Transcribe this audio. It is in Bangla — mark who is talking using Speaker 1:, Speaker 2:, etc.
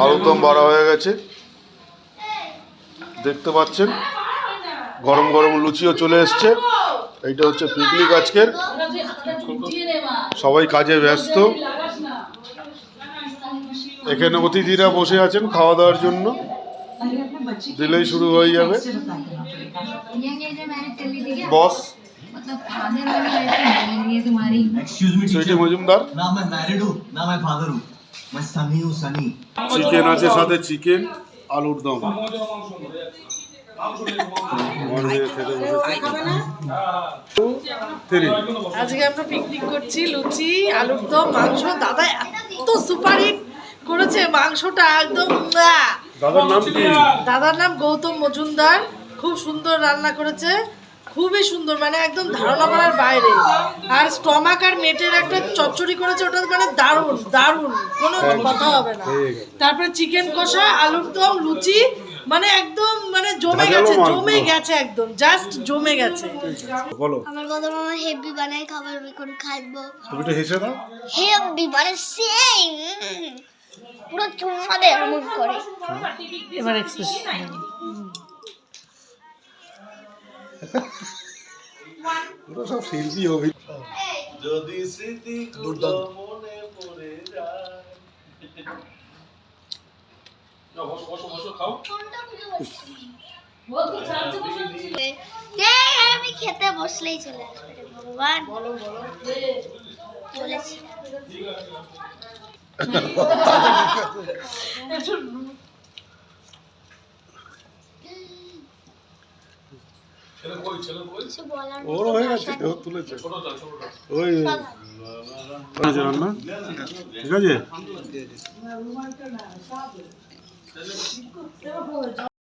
Speaker 1: আলুর দম বাড়া হয়ে গেছে, দেখতে পাচ্ছেন। গরম গরম লুচিও চলে এসছে। এইটা হচ্ছে পিকনিক আজকের, সবাই কাজে ব্যস্ত। এখানে অতিথিরা বসে আছেন খাওয়া দাওয়ার জন্য, দিলেই শুরু হয়ে যাবে। বস সুইটি মজুমদার। চিকেন আছে সাথে, চিকেন আলুর দম।
Speaker 2: আজকে আমরা পিকনিক করছি, লুচি আলুর দম মাংস। দাদা এত সুপার হিট করেছে মাংসটা, একদম। দাদার নাম গৌতম মজুমদার, খুব সুন্দর রান্না করেছে, খুবই সুন্দর, মানে একদম ধারণা করার বাইরে। আর স্টমাক আর মেটের একটা চচ্চড়ি করেছে, ওটা মানে দারুণ দারুণ, কোনো কথা হবে না। তারপরে চিকেন কষা, আলুর দম, লুচি, মানে একদম মানে জমে গেছে, জমে গেছে, একদম জাস্ট জমে গেছে।
Speaker 1: বলো,
Speaker 3: আমার কথা মামা হেভি বানায় খাবার, বেকন খাইবো।
Speaker 1: ছবিটা হেসে দাও।
Speaker 3: হেভি মানে সেই পুরো চুম্মা দেয় এমন করে।
Speaker 2: এবার এক্সপ্রেশন
Speaker 1: পুরো সব শিল্পী হবে। যদি স্মৃতি মনে পড়ে যায়।
Speaker 3: আমি খেতে বসলেই চলে আসবে ভগবান। বলেছি
Speaker 1: ওর হয়ে গেছে, ওর তুলেছে ওই রান্না ঠিক আছে।